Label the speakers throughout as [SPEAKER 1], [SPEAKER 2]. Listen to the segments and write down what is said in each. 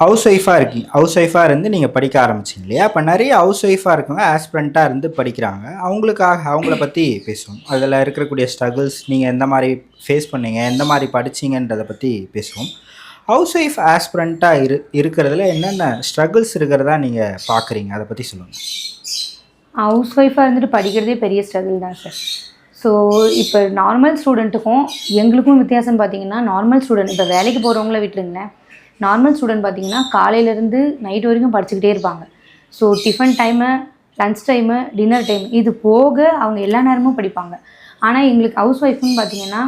[SPEAKER 1] House ஒய்ஃபாக இருந்து நீங்கள் படிக்க ஆரம்பிச்சிங்க இல்லையா? அப்போ நிறைய ஹவுஸ் ஒய்ஃபாக இருக்கவங்க ஆஸ்பிரண்ட்டாக இருந்து படிக்கிறாங்க. அவங்கள பற்றி பேசுவோம். அதில் இருக்கக்கூடிய ஸ்ட்ரகிள்ஸ் நீங்கள் எந்த மாதிரி ஃபேஸ் பண்ணீங்க, எந்த மாதிரி படிச்சீங்கன்றதை பற்றி பேசுவோம். ஹவுஸ் ஒய்ஃப் ஆஸ்பிரண்ட்டாக இருக்கிறதுல என்னென்ன ஸ்ட்ரகிள்ஸ் இருக்கிறதா நீங்கள் பார்க்குறீங்க, அதை பற்றி சொல்லுங்கள்.
[SPEAKER 2] ஹவுஸ் ஒய்ஃபாக இருந்துட்டு படிக்கிறதே பெரிய ஸ்ட்ரகிள் தான் சார். ஸோ இப்போ நார்மல் ஸ்டூடெண்ட்டுக்கும் எங்களுக்கும் வித்தியாசம்னு பார்த்தீங்கன்னா, நார்மல் ஸ்டூடெண்ட் இப்போ வேலைக்கு போகிறவங்கள விட்டுருங்களேன். நார்மல் ஸ்டூடெண்ட் பார்த்தீங்கன்னா காலையிலேருந்து நைட் வரைக்கும் படிச்சுக்கிட்டே இருப்பாங்க. So tiffin time, lunch time, dinner time இது போக அவங்க எல்லா நேரமும் படிப்பாங்க. ஆனால் எங்களுக்கு ஹவுஸ் ஒய்ஃப்னு பார்த்தீங்கன்னா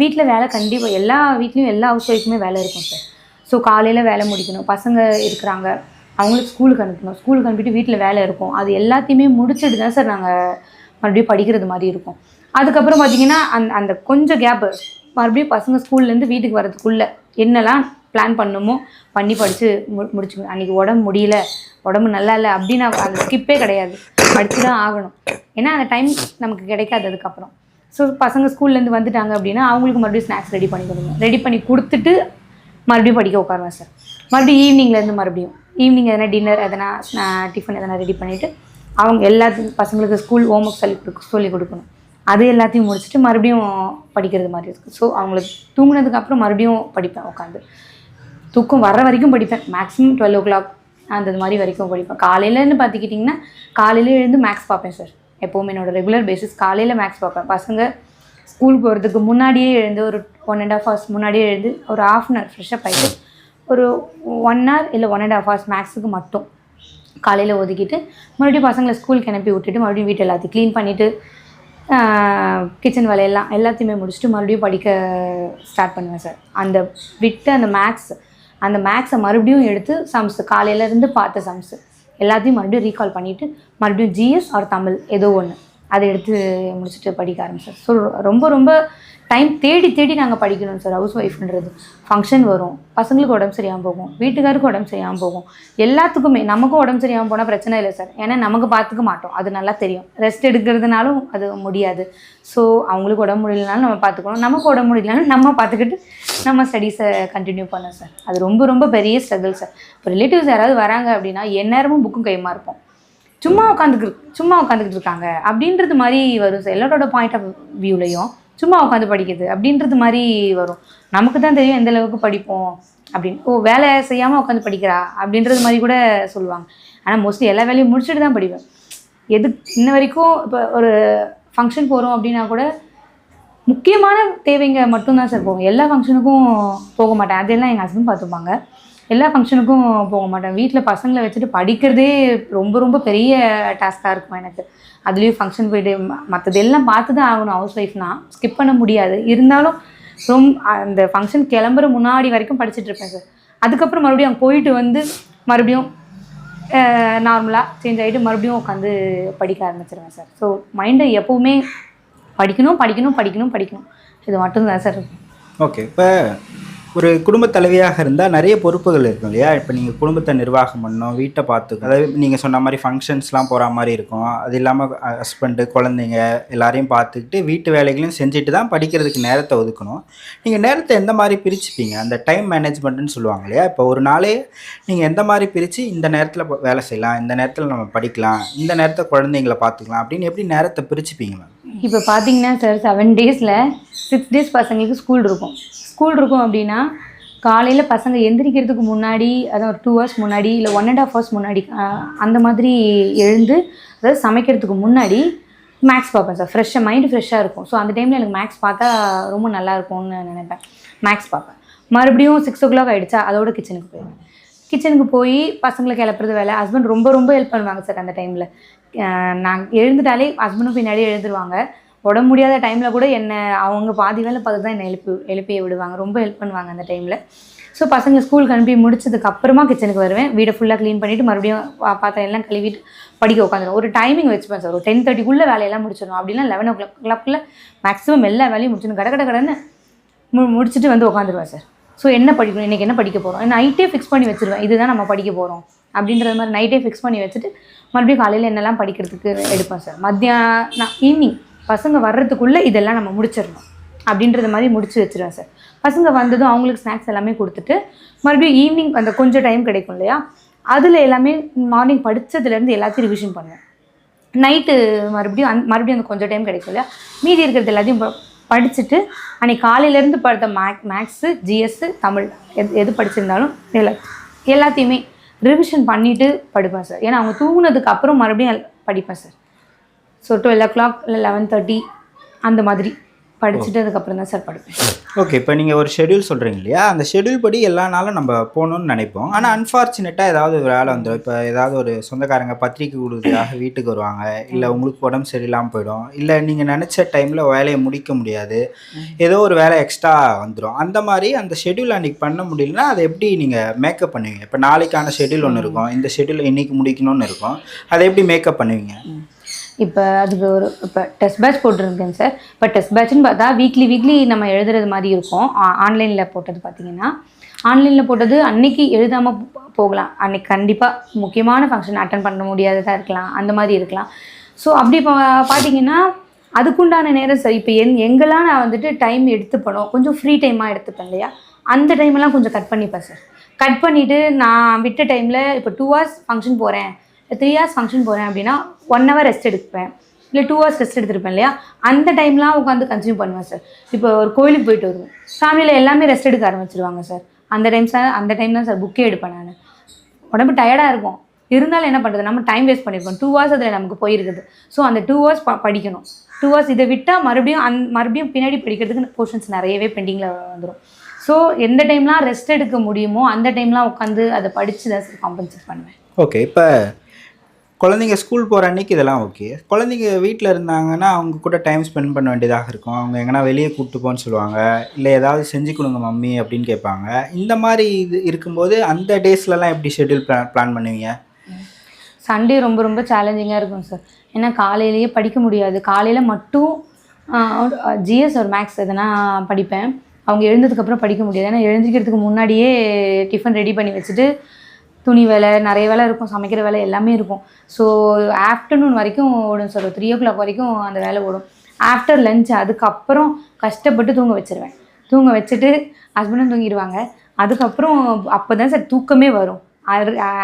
[SPEAKER 2] வீட்டில் வேலை கண்டிப்பாக எல்லா வீட்லேயும் எல்லா ஹவுஸ் ஒய்ஃபுமே வேலை இருக்கும் சார். ஸோ காலையில் வேலை முடிக்கணும், பசங்க இருக்கிறாங்க, அவங்களுக்கு ஸ்கூலுக்கு அனுப்பணும், ஸ்கூலுக்கு அனுப்பிட்டு வீட்டில் வேலை இருக்கும். அது எல்லாத்தையுமே முடிச்சுட்டு தான் சார் நாங்கள் மறுபடியும் படிக்கிறது மாதிரி இருக்கும். அதுக்கப்புறம் பார்த்திங்கன்னா அந்த கொஞ்சம் கேப்பு மறுபடியும் பசங்க ஸ்கூல்லேருந்து வீட்டுக்கு வரதுக்குள்ளே என்னெல்லாம் பிளான் பண்ணணுமோ பண்ணி படித்து முடிச்சுக்கணும். அன்றைக்கி உடம்பு முடியல, உடம்பு நல்லா இல்லை அப்படின்னா அந்த ஸ்கிப்பே கிடையாது, படித்து தான் ஆகணும். ஏன்னா அந்த டைம் நமக்கு கிடைக்காது அதுக்கப்புறம். ஸோ பசங்க ஸ்கூல்லேருந்து வந்துட்டாங்க அப்படின்னா அவங்களுக்கு மறுபடியும் ஸ்நாக்ஸ் ரெடி பண்ணி கொடுங்க, ரெடி பண்ணி கொடுத்துட்டு மறுபடியும் படிக்க உட்காருவேன் சார். மறுபடியும் ஈவினிங்லேருந்து ஈவினிங் எதனா டின்னர் எதனா டிஃபன் எதனா ரெடி பண்ணிவிட்டு அவங்க எல்லாத்துக்கும் பசங்களுக்கு ஸ்கூல் ஹோம் ஒர்க் சொல்லிக் கொடுக்கணும். அது எல்லாத்தையும் முடிச்சுட்டு மறுபடியும் படிக்கிறது மாதிரி இருக்குது. ஸோ அவங்களுக்கு தூங்கினதுக்கப்புறம் மறுபடியும் படிப்பேன் உட்காந்து. தூக்கம் வர்ற வரைக்கும் படிப்பேன். மேக்ஸிமம் 12 o'clock அந்த மாதிரி வரைக்கும் படிப்பேன். காலையிலன்னு பார்த்துக்கிட்டிங்கன்னா காலையில் எழுந்து மேக்ஸ் பார்ப்பேன் சார். எப்போவுமே என்னோடய ரெகுலர் பேசிஸ் காலையில் மேக்ஸ் பார்ப்பேன். பசங்க ஸ்கூல் போகிறதுக்கு முன்னாடியே எழுந்து ஒரு 1.5 hours முன்னாடியே எழுந்து ஒரு ½ hour ஃப்ரெஷ்ஷப் ஆகிட்டு ஒரு 1 hour இல்லை 1.5 hours மேக்ஸுக்கு மட்டும் காலையில் ஒதுக்கிட்டு மறுபடியும் பசங்களை ஸ்கூலுக்கு அனுப்பி விட்டுட்டு மறுபடியும் வீட்டு எல்லாத்தையும் க்ளீன் பண்ணிவிட்டு கிச்சன் வேலையெல்லாம் எல்லாத்தையுமே முடிச்சுட்டு மறுபடியும் படிக்க ஸ்டார்ட் பண்ணுவேன் சார். அந்த மேக்ஸை மறுபடியும் எடுத்து சம்ஸு காலையிலேருந்து பார்த்த சம்ஸு எல்லாத்தையும் மறுபடியும் ரீகால் பண்ணிவிட்டு மறுபடியும் ஜிஎஸ் ஆர் தமிழ் ஏதோ ஒன்று அதை எடுத்து முடிச்சுட்டு படிக்க ஆரம்பிச்சேன். ஸோ ரொம்ப ரொம்ப டைம் தேடி நாங்கள் படிக்கணும் சார். ஹவுஸ் ஒய்ஃப்ன்றது ஃபங்க்ஷன் வரும், பசங்களுக்கு உடம்பு சரியாமல் போகும், வீட்டுக்காருக்கும் உடம்பு சரியாமல் போகும், எல்லாத்துக்குமே. நமக்கும் உடம்பு சரியாமல் போனால் பிரச்சனை இல்லை சார், ஏன்னா நமக்கு பார்த்துக்க மாட்டோம், அது நல்லா தெரியும். ரெஸ்ட் எடுக்கிறதுனாலும் அது முடியாது. ஸோ அவங்களுக்கு உடம்பு முடியலனாலும் நம்ம பார்த்துக்கணும், நமக்கு உடம்பு முடியலனாலும் நம்ம பார்த்துக்கிட்டு நம்ம ஸ்டடீஸை கண்டினியூ பண்ணோம் சார். அது ரொம்ப ரொம்ப பெரிய ஸ்ட்ரகிள் சார். இப்போ ரிலேட்டிவ்ஸ் யாராவது வராங்க அப்படின்னா எந்நேரமும் புக்கும் கையுமா இருப்போம், சும்மா உட்காந்துக்கிட்டு இருக்காங்க அப்படின்றது மாதிரி வரும் சார். எல்லாரோட பாயிண்ட் ஆஃப் வியூலையும் சும்மா உட்காந்து படிக்கிறது அப்படின்றது மாதிரி வரும். நமக்கு தான் தெரியும் எந்த அளவுக்கு படிப்போம் அப்படின்னு. வேலை செய்யாமல் உட்காந்து படிக்கிறா அப்படின்றது மாதிரி கூட சொல்லுவாங்க. ஆனால் மோஸ்ட்லி எல்லா வேலையும் முடிச்சுட்டு தான் படிப்பேன். இன்ன வரைக்கும் இப்போ ஒரு ஃபங்க்ஷன் போகிறோம் அப்படின்னா கூட முக்கியமான தேவைங்க மட்டும்தான் சார் போவோம். எல்லா ஃபங்க்ஷனுக்கும் போக மாட்டேன். அதெல்லாம் எங்கள் ஹஸ்பண்ட் பார்த்துப்பாங்க. எல்லா ஃபங்க்ஷனுக்கும் போக மாட்டேன். வீட்டில் பசங்களை வச்சுட்டு படிக்கிறதே ரொம்ப ரொம்ப பெரிய டாஸ்க்காக இருக்கும் எனக்கு. அதுலேயும் ஃபங்க்ஷன் போய்ட்டு மற்றதெல்லாம் பார்த்து தான் ஆகணும். ஹவுஸ் ஒய்ஃப்னால் ஸ்கிப் பண்ண முடியாது. இருந்தாலும் அந்த ஃபங்க்ஷன் கிளம்புற முன்னாடி வரைக்கும் படிச்சுட்ருப்பேன் சார். அதுக்கப்புறம் மறுபடியும் அங்கே போயிட்டு வந்து மறுபடியும் நார்மலாக சேஞ்ச் ஆகிட்டு மறுபடியும் உட்காந்து படிக்க ஆரம்பிச்சிருவேன் சார். ஸோ மைண்டை எப்போவுமே படிக்கணும் இது மட்டும்தான் சார்.
[SPEAKER 1] ஓகே. இப்போ ஒரு குடும்ப தலைவியாக இருந்தால் நிறைய பொறுப்புகள் இருக்கும் இல்லையா? இப்போ நீங்கள் குடும்பத்தை நிர்வாகம் பண்ணணும், வீட்டை பார்த்துக்கணும். அதாவது நீங்கள் சொன்ன மாதிரி ஃபங்க்ஷன்ஸ்லாம் போகிற மாதிரி இருக்கும். அது இல்லாமல் ஹஸ்பண்டு, குழந்தைங்க எல்லாரையும் பார்த்துக்கிட்டு வீட்டு வேலைகளையும் செஞ்சுட்டு தான் படிக்கிறதுக்கு நேரத்தை ஒதுக்கணும். நீங்கள் நேரத்தை எந்த மாதிரி பிரிச்சுப்பீங்க? அந்த டைம் மேனேஜ்மெண்ட்டுன்னு சொல்லுவாங்க இல்லையா? இப்போ ஒரு நாளே நீங்கள் எந்த மாதிரி பிரித்து இந்த நேரத்தில் வேலை செய்யலாம், இந்த நேரத்தில் நம்ம படிக்கலாம், இந்த நேரத்தை குழந்தைங்களை பார்த்துக்கலாம் அப்படின்னு எப்படி நேரத்தை பிரிச்சுப்பீங்க மேம்?
[SPEAKER 2] இப்போ பார்த்தீங்கன்னா சார் 7 daysல 6 days பசங்களுக்கு ஸ்கூல் இருக்கும் அப்படின்னா காலையில் பசங்க எந்திரிக்கிறதுக்கு முன்னாடி அதான் ஒரு 2 hours முன்னாடி இல்லை 1.5 hours முன்னாடி அந்த மாதிரி எழுந்து அதாவது சமைக்கிறதுக்கு முன்னாடி மேக்ஸ் பார்ப்பேன் சார். மைண்டு ஃப்ரெஷ்ஷாக இருக்கும். ஸோ அந்த டைமில் எனக்கு மேக்ஸ் பார்த்தா ரொம்ப நல்லாயிருக்கும்னு நினைப்பேன். மேக்ஸ் பார்ப்பேன். மறுபடியும் 6 o'clock ஆகிடுச்சா அதோட கிச்சனுக்கு போய் பசங்களை கிளப்புறது வேலை. ஹஸ்பண்ட் ரொம்ப ரொம்ப ஹெல்ப் பண்ணுவாங்க சார். அந்த டைமில் நான் எழுந்துட்டாலே ஹஸ்பண்டும் பின்னாடியே எழுந்துருவாங்க. உடம்பு முடியாத டைமில் கூட அவங்க பாதி வேலை பார்த்து தான் என்னை எழுப்பிய விடுவாங்க. ரொம்ப ஹெல்ப் பண்ணுவாங்க அந்த டைமில். ஸோ பசங்க ஸ்கூலுக்கு அனுப்பி முடிச்சதுக்கு அப்புறமா கிச்சனுக்கு வருவேன். வீடை ஃபுல்லாக க்ளீன் பண்ணிவிட்டு மறுபடியும் பாத்திரம் எல்லாம் கழுவிட்டு படிக்க உட்காந்துடும். ஒரு டைமிங் வச்சுப்பேன் சார். ஒரு 10:30 வேலையெல்லாம் முடிச்சிடணும். அப்படின்னா 11 o'clock மேக்ஸிமம் எல்லா வேலையும் முடிச்சிடணும். கடன்னு முடிச்சுட்டு வந்து உட்காந்துருவேன் சார். ஸோ என்ன படிக்கணும், இன்றைக்கி என்ன படிக்க போகிறோம், நைட்டே ஃபிக்ஸ் பண்ணி வச்சுருவேன். இதுதான் நம்ம படிக்க போகிறோம் அப்படின்றது மாதிரி நைட்டே ஃபிக்ஸ் பண்ணி வச்சுட்டு மறுபடியும் காலையில் என்னெல்லாம் படிக்கிறதுக்கு எடுப்பேன் சார். ஈவினிங் பசங்க வர்றதுக்குள்ளே இதெல்லாம் நம்ம முடிச்சிடணும் அப்படின்றது மாதிரி முடிச்சு வச்சுருவேன் சார். பசங்க வந்ததும் அவங்களுக்கு ஸ்நாக்ஸ் எல்லாமே கொடுத்துட்டு மறுபடியும் ஈவினிங் அந்த கொஞ்சம் டைம் கிடைக்கும் இல்லையா, அதில் எல்லாமே மார்னிங் படித்ததுலேருந்து எல்லாத்தையும் ரிவிஷன் பண்ணுவேன். நைட்டு மறுபடியும் அந்த கொஞ்சம் டைம் கிடைக்கும் இல்லையா, மீதி இருக்கிறது எல்லாத்தையும் படிச்சுட்டு அன்றைக்கி காலையிலேருந்து படித்த மேக்ஸு, ஜிஎஸ்ஸு, தமிழ் எது படிச்சிருந்தாலும் எல்லாத்தையுமே ரிவிஷன் பண்ணிவிட்டு படிப்பேன் சார். ஏன்னா அவங்க தூங்குனதுக்கு அப்புறம் மறுபடியும் படிப்பேன் சார். ஸோ 12 o'clock இல்லை 11:30 அந்த மாதிரி படிச்சுட்டு அதுக்கப்புறம் தான் சார் படிப்பேன்.
[SPEAKER 1] ஓகே, இப்போ நீங்கள் ஒரு ஷெட்யூல் சொல்கிறீங்க இல்லையா, அந்த ஷெட்யூல் படி எல்லா நாளும் நம்ம போகணுன்னு நினைப்போம். ஆனால் அன்ஃபார்ச்சுனேட்டாக ஏதாவது ஒரு வேலை வந்துடும். இப்போ ஏதாவது ஒரு சொந்தக்காரங்க பத்திரிக்கை கொடுக்குறதுக்காக வீட்டுக்கு வருவாங்க, இல்லை உங்களுக்கு உடம்பு சரியில்லாமல் போயிடும், இல்லை நீங்கள் நினச்ச டைமில் வேலையை முடிக்க முடியாது, ஏதோ ஒரு வேலை எக்ஸ்ட்ரா வந்துடும். அந்த மாதிரி அந்த ஷெட்யூல் அன்றைக்கி பண்ண முடியலன்னா அதை எப்படி நீங்கள் மேக்கப் பண்ணுவீங்க? இப்போ நாளைக்கான ஷெட்யூல் ஒன்று இருக்கும், இந்த ஷெட்யூல் இன்றைக்கி முடிக்கணும்னு இருக்கும், அதை எப்படி மேக்கப் பண்ணுவீங்க?
[SPEAKER 2] இப்போ அதுக்கு இப்போ டெஸ்ட் பேட்ச் போட்டிருக்கேங்க சார். இப்போ டெஸ்ட் பேட்ச்னு பார்த்தா வீக்லி நம்ம எழுதுறது மாதிரி இருக்கும். ஆன்லைனில் போட்டது பார்த்தீங்கன்னா, ஆன்லைனில் போட்டது அன்னைக்கு எழுதாமல் போகலாம். அன்றைக்கி கண்டிப்பாக முக்கியமான ஃபங்க்ஷன் அட்டன் பண்ண முடியாததாக இருக்கலாம், அந்த மாதிரி இருக்கலாம். ஸோ அப்படி பார்த்தீங்கன்னா அதுக்குண்டான நேரம் சார். இப்போ எங்கெல்லாம் நான் வந்துட்டு டைம் எடுத்துப்பணும், கொஞ்சம் ஃப்ரீ டைமாக எடுத்துப்பேன் இல்லையா, அந்த டைமெல்லாம் கொஞ்சம் கட் பண்ணிப்பேன் சார். கட் பண்ணிவிட்டு நான் விட்ட டைமில் இப்போ 2 hours ஃபங்க்ஷன் போகிறேன், 3 hours ஃபங்க்ஷன் போகிறேன் அப்படின்னா 1 hour ரெஸ்ட் எடுப்பேன், இல்லை 2 hours ரெஸ்ட் எடுத்துருப்பேன் இல்லையா, அந்த டைம்லாம் உட்காந்து கன்சியூம் பண்ணுவேன் சார். இப்போ ஒரு கோயிலுக்கு போயிட்டு வருவோம், ஃபேமிலியில் எல்லாமே ரெஸ்ட் எடுக்க ஆரம்பிச்சிருவாங்க சார். அந்த டைம் தான் சார் புக்கே எடுப்பேன் நான். உடம்பு டயர்டாக இருக்கும், இருந்தாலும் என்ன பண்ணுறது, நம்ம டைம் வேஸ்ட் பண்ணியிருக்கோம். 2 hours அதில் நமக்கு போயிருக்குது. ஸோ அந்த 2 hours படிக்கணும். 2 hours இதை விட்டால் மறுபடியும் பின்னாடி படிக்கிறதுக்கு போர்ஷன்ஸ் நிறையவே பெண்டிங்கில் வந்துடும். ஸோ எந்த டைம்லாம் ரெஸ்ட் எடுக்க முடியுமோ அந்த டைம்லாம் உட்காந்து அதை படித்து தான் சார் காம்பன்சேட் பண்ணுவேன்.
[SPEAKER 1] ஓகே, இப்போ குழந்தைங்க ஸ்கூல் போகிற அன்றைக்கி இதெல்லாம் ஓகே. குழந்தைங்க வீட்டில் இருந்தாங்கன்னா அவங்க கூட டைம் ஸ்பெண்ட் பண்ண வேண்டியதாக இருக்கும். அவங்க எங்கன்னா வெளியே கூப்பிட்டு போன்னு சொல்லுவாங்க, இல்லை ஏதாவது செஞ்சு கொடுங்க மம்மி அப்படின்னு கேட்பாங்க. இந்த மாதிரி இது இருக்கும்போது அந்த டேஸ்லலாம் எப்படி ஷெட்யூல் பிளான் பண்ணுவீங்க?
[SPEAKER 2] சண்டே ரொம்ப ரொம்ப சேலஞ்சிங்காக இருக்கும் சார். ஏன்னா காலையிலேயே படிக்க முடியாது. காலையில் மட்டும் ஜிஎஸ் ஒரு மேக்ஸ் எதனா படிப்பேன். அவங்க எழுந்ததுக்கப்புறம் படிக்க முடியாது. ஏன்னா எழுந்திரிக்கிறதுக்கு முன்னாடியே டிஃபன் ரெடி பண்ணி வச்சுட்டு துணி வேலை, நிறைய வேலை இருக்கும், சமைக்கிற வேலை எல்லாமே இருக்கும். ஸோ ஆஃப்டர்நூன் வரைக்கும் ஓடும் சார். 3 o'clock வரைக்கும் அந்த வேலை ஓடும். ஆஃப்டர் லஞ்ச் அதுக்கப்புறம் கஷ்டப்பட்டு தூங்க வச்சுருவேன். தூங்க வச்சுட்டு ஹஸ்பண்டும் தூங்கிடுவாங்க. அதுக்கப்புறம் அப்போ தான் சார் தூக்கமே வரும்.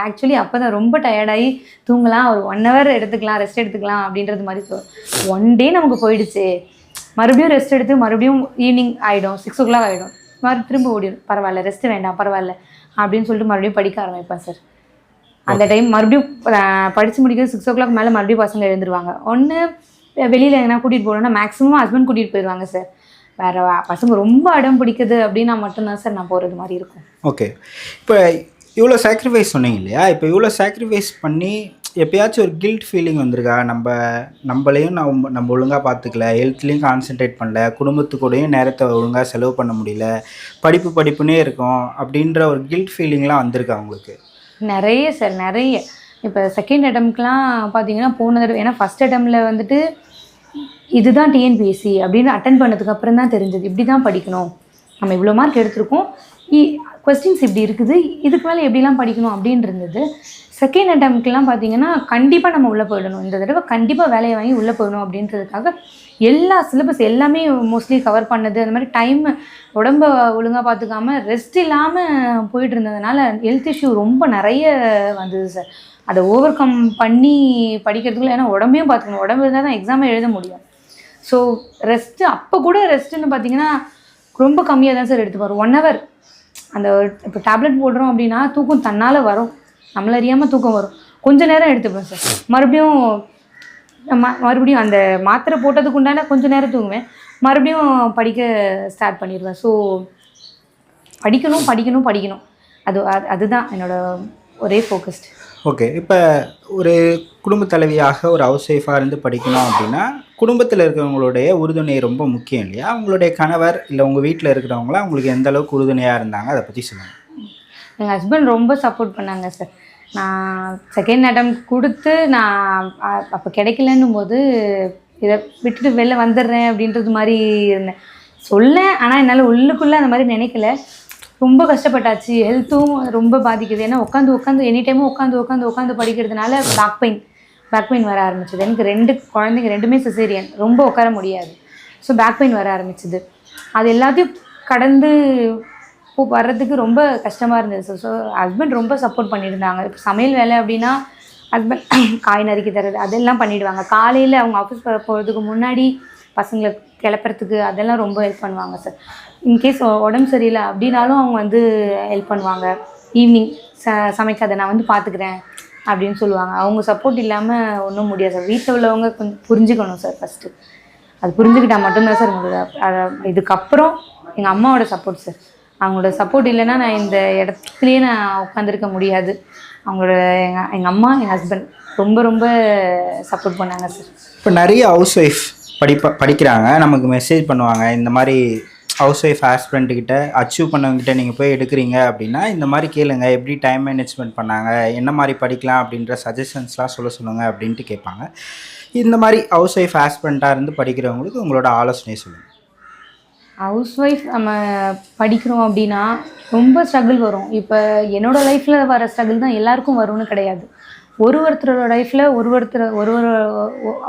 [SPEAKER 2] ஆக்சுவலி அப்போ தான் ரொம்ப டயர்டாகி தூங்கலாம், ஒரு 1 hour எடுத்துக்கலாம், ரெஸ்ட் எடுத்துக்கலாம் அப்படின்றது மாதிரி தோணும். 1 day நமக்கு போயிடுச்சு, மறுபடியும் ரெஸ்ட் எடுத்து மறுபடியும் ஈவினிங் ஆகிடும், 6 o'clock ஆகிடும், திரும்ப ஓடிடும். பரவாயில்ல, ரெஸ்ட் வேண்டாம், பரவாயில்ல அப்படின்னு சொல்லிட்டு மறுபடியும் படிக்க ஆரம்பிப்பேன் சார். அந்த டைம் மறுபடியும் படித்து முடிக்கிறது 6 o'clock மேலே மறுபடியும் பசங்க எழுந்துருவாங்க. ஒன்று வெளியில் எங்கன்னா கூட்டிகிட்டு போகணுன்னா மேக்ஸிமம் ஹஸ்பண்ட் கூட்டிகிட்டு போயிடுவாங்க சார். வேறு பசங்க ரொம்ப அடம் பிடிக்குது அப்படின்னா மட்டும்தான் சார் நான் போகிறது மாதிரி இருக்கும்.
[SPEAKER 1] ஓகே, இப்போ இவ்வளோ சாக்ரிஃபைஸ் சொன்னீங்க இல்லையா, இப்போ இவ்வளோ சாக்ரிஃபைஸ் பண்ணி எப்பயாச்சும் ஒரு கில்ட் ஃபீலிங் வந்திருக்கா? நம்மளையும் நம்ம ஒழுங்காக பார்த்துக்கல, ஹெல்த்லேயும் கான்சென்ட்ரேட் பண்ணல, குடும்பத்துக்கூடையும் நேரத்தை ஒழுங்காக செலவு பண்ண முடியல, படிப்புன்னே இருக்கும் அப்படின்ற ஒரு கில்ட் ஃபீலிங்லாம் வந்திருக்கா உங்களுக்கு?
[SPEAKER 2] நிறைய சார், நிறைய. இப்போ செகண்ட் அட்டம்ப்ட்லாம் பார்த்தீங்கன்னா போன தடவை, ஏன்னா ஃபஸ்ட் அட்டம்ப்டில் வந்துட்டு இதுதான் டிஎன்பிஎஸ்சி அப்படின்னு அட்டன் பண்ணதுக்கப்புறம் தான் தெரிஞ்சது இப்படி தான் படிக்கணும், நம்ம இவ்வளோ மார்க் எடுத்திருக்கோம், கொஸ்டின்ஸ் இப்படி இருக்குது, இதுக்கு மேலே எப்படிலாம் படிக்கணும் அப்படின்னு இருந்தது. செகண்ட் அட்டம்ப்ட்லாம் பார்த்தீங்கன்னா கண்டிப்பாக நம்ம உள்ளே போயிடணும், இந்த தடவை கண்டிப்பாக வேலையை வாங்கி உள்ளே போயிடணும் அப்படின்றதுக்காக எல்லா சிலபஸ் எல்லாமே மோஸ்ட்லி கவர் பண்ணது. அந்த மாதிரி டைம் உடம்ப ஒழுங்காக பார்த்துக்காம ரெஸ்ட் இல்லாமல் போயிட்டு இருந்ததுனால ஹெல்த் இஷ்யூ ரொம்ப நிறைய வந்தது சார். அதை ஓவர் கம் பண்ணி படிக்கிறதுக்குள்ள, ஏன்னா உடம்பையும் பார்த்துக்கணும், உடம்பு இருந்தால் தான் எக்ஸாமே எழுத முடியும். ஸோ ரெஸ்ட்டு அப்போ கூட ரெஸ்ட்டுன்னு பார்த்தீங்கன்னா ரொம்ப கம்மியாக தான் சார் எடுத்து வரும். 1 hour அந்த இப்போ டேப்லெட் போடுறோம் அப்படின்னா தூக்கம் தன்னால் வரும், நம்மள அறியாமல் தூக்கம் வரும், கொஞ்சம் நேரம் எடுத்துப்பேன் சார். மறுபடியும் அந்த மாத்திரை போட்டதுக்கு உண்டான கொஞ்சம் நேரம் தூங்குவேன், மறுபடியும் படிக்க ஸ்டார்ட் பண்ணிடுவேன். ஸோ படிக்கணும், அதுதான் என்னோட ஒரே ஃபோக்கஸ்ட்.
[SPEAKER 1] ஓகே, இப்போ ஒரு குடும்ப தலைவியாக ஒரு ஹவுஸ் ஒய்ஃபாக இருந்து படிக்கணும் அப்படின்னா குடும்பத்தில் இருக்கிறவங்களுடைய உறுதுணை ரொம்ப முக்கியம் இல்லையா? அவங்களுடைய கணவர் இல்லை உங்கள் வீட்டில் இருக்கிறவங்களாம் உங்களுக்கு எந்த அளவுக்கு உறுதுணையாக இருந்தாங்க, அதை பற்றி சொல்லுங்கள்.
[SPEAKER 2] எங்கள் ஹஸ்பண்ட் ரொம்ப சப்போர்ட் பண்ணாங்க சார். நான் செகண்ட் அட்டெம்ப்ட் கொடுத்து நான் அப்போ கிடைக்கலன்னும் போது இதை விட்டுட்டு வெளில வந்துடுறேன் அப்படின்றது மாதிரி இருந்தேன் சொல்லேன். ஆனால் என்னால் உள்ளுக்குள்ளே அந்த மாதிரி நினைக்கல. ரொம்ப கஷ்டப்பட்டாச்சு, ஹெல்த்தும் ரொம்ப பாதிக்குது. ஏன்னா உட்காந்து எனி டைமும் உட்காந்து படிக்கிறதுனால பேக் பெயின் வர ஆரம்பிச்சிது. எனக்கு 2 குழந்தைங்க, 2மே சிசேரியன், ரொம்ப உட்கார முடியாது. ஸோ பேக் பெயின் வர ஆரம்பிச்சிது. அது எல்லாத்தையும் கடந்து வர்றதுக்கு ரொம்ப கஷ்டமாக இருந்தது சார். ஸோ ஹஸ்பண்ட் ரொம்ப சப்போர்ட் பண்ணியிருந்தாங்க. இப்போ சமையல் வேலை அப்படின்னா ஹஸ்பண்ட் காய் நறுக்கி தர்றது அதெல்லாம் பண்ணிவிடுவாங்க. காலையில் அவங்க ஆஃபீஸ் போகிறதுக்கு முன்னாடி பசங்களை கிளப்புறதுக்கு அதெல்லாம் ரொம்ப ஹெல்ப் பண்ணுவாங்க சார். இன்கேஸ் உடம்பு சரியில்லை அப்படின்னாலும் அவங்க வந்து ஹெல்ப் பண்ணுவாங்க. ஈவினிங் சமைக்காத நான் வந்து பார்த்துக்கிறேன் அப்படின்னு சொல்லுவாங்க. அவங்க சப்போர்ட் இல்லாமல் ஒன்றும் முடியாது சார். வீட்டில் உள்ளவங்க கொஞ்சம் புரிஞ்சுக்கணும் சார் ஃபஸ்ட்டு. அது புரிஞ்சுக்கிட்டால் மட்டும்தான் சார் உங்களுக்கு இதுக்கப்புறம் எங்கள் அம்மாவோட சப்போர்ட் சார். அவங்களோட சப்போர்ட் இல்லைன்னா நான் இந்த இடத்துலையே நான் உட்காந்துருக்க முடியாது. அவங்களோட எங்கள் அம்மா எங்கள் ஹஸ்பண்ட் ரொம்ப ரொம்ப சப்போர்ட் பண்ணாங்க சார்.
[SPEAKER 1] இப்போ நிறைய ஹவுஸ் ஒய்ஃப் படிக்கிறாங்க, நமக்கு மெசேஜ் பண்ணுவாங்க, இந்த மாதிரி ஹவுஸ் ஒய்ஃப் ஹஸ்பண்ட்கிட்ட அச்சீவ் பண்ணவங்ககிட்ட நீங்கள் போய் எடுக்கிறீங்க அப்படின்னா இந்த மாதிரி கேளுங்க, எப்படி டைம் மேனேஜ்மெண்ட் பண்ணாங்க, என்ன மாதிரி படிக்கலாம் அப்படின்ற சஜஷன்ஸ்லாம் சொல்லுங்கள் அப்படின்ட்டு கேட்பாங்க. இந்த மாதிரி ஹவுஸ் ஒய்ஃப் ஹஸ்பண்டாக இருந்து படிக்கிறவங்களுக்கு உங்களோட ஆலோசனை சொல்லுங்கள்.
[SPEAKER 2] ஹவுஸ் ஒய்ஃப் நம்ம படிக்கிறோம் அப்படின்னா ரொம்ப ஸ்ட்ரகிள் வரும். இப்போ என்னோடய லைஃப்பில் வர ஸ்ட்ரகிள் தான் எல்லாருக்கும் வரும்னு கிடையாது. ஒருத்தரோட லைஃப்பில் ஒரு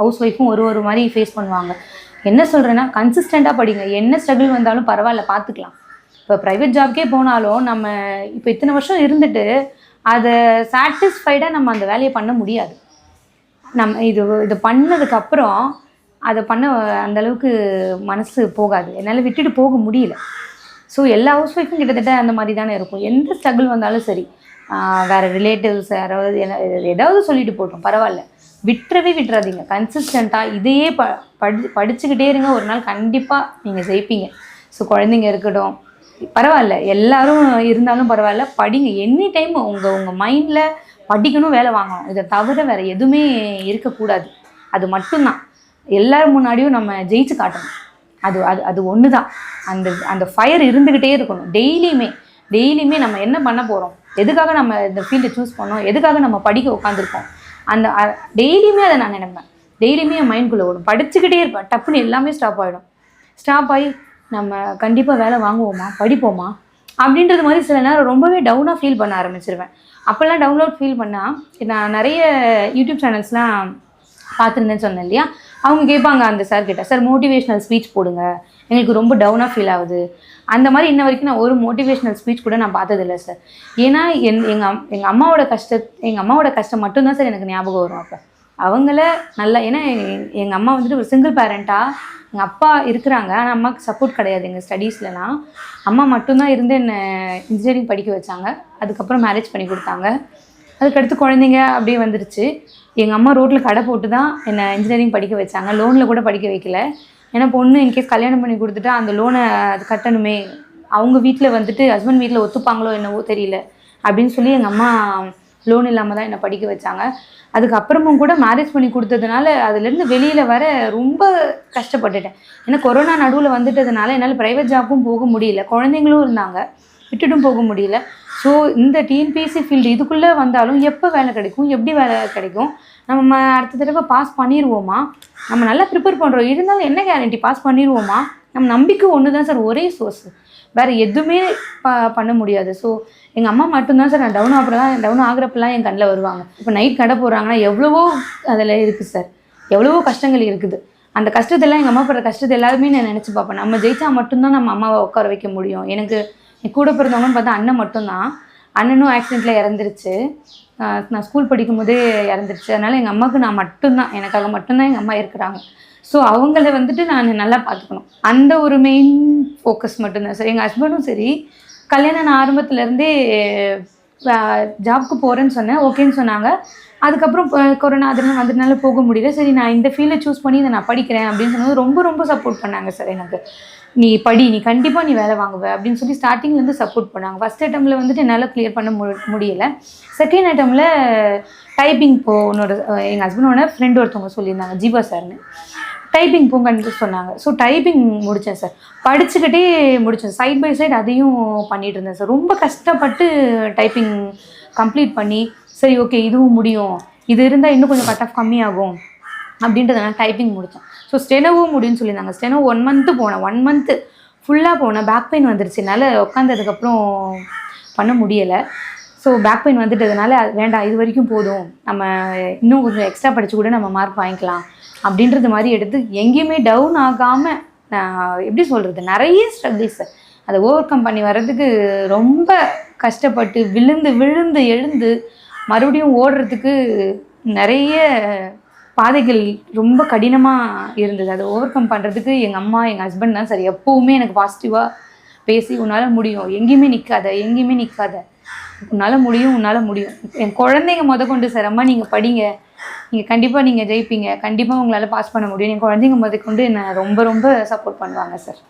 [SPEAKER 2] ஹவுஸ் ஒய்ஃபும் ஒரு மாதிரி ஃபேஸ் பண்ணுவாங்க. என்ன சொல்கிறேன்னா கன்சிஸ்டண்ட்டாக படிங்க. என்ன ஸ்ட்ரகிள் வந்தாலும் பரவாயில்ல, பார்த்துக்கலாம். இப்போ ப்ரைவேட் ஜாப்க்கே போனாலும் நம்ம இப்போ இத்தனை வருஷம் இருந்துட்டு அதை சாட்டிஸ்ஃபைடாக நம்ம அந்த வேலையை பண்ண முடியாது. நம்ம இது பண்ணதுக்கப்புறம் அதை பண்ண அந்தளவுக்கு மனசு போகாது, என்னால் விட்டுட்டு போக முடியல. ஸோ எல்லா ஹவுஸ் ஒய்ஃபும் கிட்டத்தட்ட அந்த மாதிரி தானே இருக்கும். எந்த ஸ்ட்ரகிள் வந்தாலும் சரி, வேறு ரிலேட்டிவ்ஸ் யாராவது ஏதாவது சொல்லிட்டு போட்டோம் பரவாயில்ல, விட்டுறாதீங்க. கன்சிஸ்டண்ட்டாக இதையே படிச்சுக்கிட்டே இருங்க. ஒரு நாள் கண்டிப்பாக நீங்கள் ஜெயிப்பீங்க. ஸோ குழந்தைங்க இருக்கட்டும் பரவாயில்ல, எல்லோரும் இருந்தாலும் பரவாயில்ல, படிங்க. எனி டைம் உங்கள் மைண்டில் படிக்கணும், வேலை வாங்கணும், இதை தவிர வேறு எதுவுமே இருக்கக்கூடாது. அது மட்டும்தான் எல்லாரும் முன்னாடியும் நம்ம ஜெயிச்சு காட்டணும். அது ஒன்று தான். அந்த ஃபயர் இருந்துக்கிட்டே இருக்கணும். டெய்லியுமே நம்ம என்ன பண்ண போகிறோம், எதுக்காக நம்ம இந்த ஃபீல்டை சூஸ் பண்ணோம், எதுக்காக நம்ம படிக்க உட்காந்துருக்கோம், அந்த டெய்லியுமே அதை நான் நினைப்பேன். டெய்லியுமே என் மைண்ட்குள்ளே ஓடும். படிச்சுக்கிட்டே இருப்பேன். டப்புன்னு எல்லாமே ஸ்டாப் ஆகி நம்ம கண்டிப்பாக வேலை வாங்குவோமா, படிப்போமா அப்படின்றது மாதிரி சில நேரம் ரொம்பவே டவுனாக ஃபீல் பண்ண ஆரம்பிச்சிருவேன். அப்போல்லாம் டவுன்லோட் ஃபீல் பண்ணால் நான் நிறைய யூடியூப் சேனல்ஸ்லாம் பார்த்துருந்தேன்னு சொன்னேன் இல்லையா, அவங்க கேட்பாங்க அந்த சார் கிட்ட, சார் மோட்டிவேஷ்னல் ஸ்பீச் போடுங்க, எங்களுக்கு ரொம்ப டவுனாக ஃபீல் ஆகுது. அந்த மாதிரி இன்ன வரைக்கும் நான் ஒரு மோட்டிவேஷ்னல் ஸ்பீச் கூட நான் பார்த்ததில்லை சார். ஏன்னா எங்கள் அம்மாவோட கஷ்டம் மட்டும்தான் சார் எனக்கு ஞாபகம் வரும். அப்போ அவங்கள நல்லா, ஏன்னா எங்கள் அம்மா வந்துட்டு ஒரு சிங்கிள் பேரண்ட்டாக, எங்கள் அப்பா இருக்கிறாங்க ஆனால் அம்மாவுக்கு சப்போர்ட் கிடையாது எங்கள் ஸ்டடீஸ்லலாம். அம்மா மட்டும்தான் இருந்து என்னை இன்ஜினியரிங் படிக்க வச்சாங்க. அதுக்கப்புறம் மேரேஜ் பண்ணி கொடுத்தாங்க. அதுக்கடுத்து குழந்தைங்க அப்படியே வந்துருச்சு. எங்கள் அம்மா ரோட்டில் கடை போட்டு தான் என்னை இன்ஜினியரிங் படிக்க வச்சாங்க. லோனில் கூட படிக்க வைக்கல. ஏன்னா பொண்ணு இன்கேஸ் கல்யாணம் பண்ணி கொடுத்துட்டா அந்த லோனை அது கட்டணுமே, அவங்க வீட்டில் வந்துட்டு ஹஸ்பண்ட் வீட்டில் ஒத்துப்பாங்களோ என்னவோ தெரியல அப்படின்னு சொல்லி எங்கள் அம்மா லோன் இல்லாமல் தான் என்னை படிக்க வச்சாங்க. அதுக்கப்புறமும் கூட மேரேஜ் பண்ணி கொடுத்ததுனால அதுலேருந்து வெளியில் வர ரொம்ப கஷ்டப்பட்டுட்டேன். ஏன்னா கொரோனா நடுவில் வந்துட்டதுனால என்னால் ப்ரைவேட் ஜாப்பும் போக முடியல, குழந்தைங்களும் இருந்தாங்க, விட்டுட்டும் போக முடியல. ஸோ இந்த டிஎன்பிஎஸ்சி ஃபீல்டு இதுக்குள்ளே வந்தாலும் எப்போ வேலை கிடைக்கும், எப்படி வேலை கிடைக்கும், நம்ம அடுத்த தடவை பாஸ் பண்ணிடுவோமா, நம்ம நல்லா ப்ரிப்பேர் பண்ணுறோம், இருந்தாலும் என்ன கேரண்டி பாஸ் பண்ணிடுவோமா, நம்ம நம்பிக்கை ஒன்று தான் சார் ஒரே சோர்ஸ், வேறு எதுவுமே பண்ண முடியாது. ஸோ எங்கள் அம்மா மட்டும்தான் சார் நான் டவுன் ஆகிறப்பெல்லாம் என் கண்ணில் வருவாங்க. இப்போ நைட் கடை போடுறாங்கன்னா எவ்வளவோ அதில் இருக்குது சார், எவ்வளவோ கஷ்டங்கள் இருக்குது. அந்த கஷ்டத்தெல்லாம் எங்கள் அம்மா படுற கஷ்டத்தை எல்லாருமே நான் நினச்சி பார்ப்பேன். நம்ம ஜெயிச்சா மட்டும்தான் நம்ம அம்மாவை உட்கார வைக்க முடியும். எனக்கு என் கூட பிறந்தவங்கன்னு பார்த்தா அண்ணன் மட்டும்தான். அண்ணனும் ஆக்சிடெண்ட்டில் இறந்துருச்சு. நான் ஸ்கூல் படிக்கும் போதே இறந்துருச்சு. அதனால் எங்கள் அம்மாவுக்கு நான் மட்டும்தான், எனக்காக மட்டும்தான் எங்கள் அம்மா இருக்கிறாங்க. ஸோ அவங்கள வந்துட்டு நான் நல்லா பார்த்துக்கணும், அந்த ஒரு மெயின் ஃபோக்கஸ் மட்டும்தான் சார். எங்கள் ஹஸ்பண்டும் சரி, கல்யாணம் நான் ஆரம்பத்துலேருந்தே ஜாப்க்கு போகிறேன்னு சொன்னேன், ஓகேன்னு சொன்னாங்க. அதுக்கப்புறம் கொரோனா அதெல்லாம் வந்ததுனால போக முடியல. சரி நான் இந்த ஃபீல்டை சூஸ் பண்ணி இதை நான் படிக்கிறேன் அப்படின்னு சொன்னது ரொம்ப ரொம்ப சப்போர்ட் பண்ணாங்க சார். எனக்கு நீ படி, நீ கண்டிப்பாக நீ வேலை வாங்குவ அப்படின்னு சொல்லி ஸ்டார்டிங்லேருந்து சப்போர்ட் பண்ணாங்க. ஃபஸ்ட் ஐட்டமில் வந்துட்டு என்னால் கிளியர் பண்ண முடியலை. செகண்ட் ஐட்டமில் டைப்பிங் இன்னொரு எங்கள் ஹஸ்பண்டோட ஃப்ரெண்டு ஒருத்தவங்க சொல்லியிருந்தாங்க, ஜீவா சார்னு, டைப்பிங் போங்கன்னு சொன்னாங்க. ஸோ டைப்பிங் முடித்தேன் சார், படிச்சுக்கிட்டே முடித்தேன், சைட் பை சைடு அதையும் பண்ணிகிட்டு இருந்தேன் சார். ரொம்ப கஷ்டப்பட்டு டைப்பிங் கம்ப்ளீட் பண்ணி சரி ஓகே இதுவும் முடியும், இது இருந்தால் இன்னும் கொஞ்சம் கட் ஆஃப் கம்மியாகும் அப்படின்றதுனால டைப்பிங் முடித்தேன். ஸோ ஸ்டெனோவும் முடியும்னு சொல்லியிருந்தாங்க. ஸ்டெனோ 1 மந்த்து போனேன், 1 மந்த்து ஃபுல்லாக போனேன். பேக் பெயின் வந்துருச்சு, என்னால் உட்காந்ததுக்கப்புறம் பண்ண முடியலை. ஸோ பேக் பெயின் வந்துட்டதுனால வேண்டாம், இது வரைக்கும் போதும், நம்ம இன்னும் கொஞ்சம் எக்ஸ்ட்ரா படித்து கூட நம்ம மார்க் வாங்கிக்கலாம் அப்படின்றது மாதிரி எடுத்து எங்கேயுமே டவுன் ஆகாமல், எப்படி சொல்கிறது, நிறைய ஸ்ட்ரகிள்ஸ் அதை ஓவர் கம் பண்ணி வர்றதுக்கு ரொம்ப கஷ்டப்பட்டு விழுந்து விழுந்து எழுந்து மறுபடியும் ஓடுறதுக்கு நிறைய பாதைகள் ரொம்ப கடினமாக இருந்தது. அதை ஓவர் கம் பண்ணுறதுக்கு எங்கள் அம்மா எங்கள் ஹஸ்பண்ட் தான் சார் எப்போவுமே எனக்கு பாசிட்டிவாக பேசி உன்னால் முடியும், எங்கேயுமே நிற்காத, உன்னால் முடியும். என் குழந்தைங்க கொண்டு சார், அம்மா நீங்கள் படிங்க, நீங்கள் கண்டிப்பாக நீங்கள் ஜெயிப்பீங்க, கண்டிப்பாக உங்களால் பாஸ் பண்ண முடியும், என் குழந்தைங்க கொண்டு என்னை ரொம்ப ரொம்ப சப்போர்ட் பண்ணுவாங்க சார்.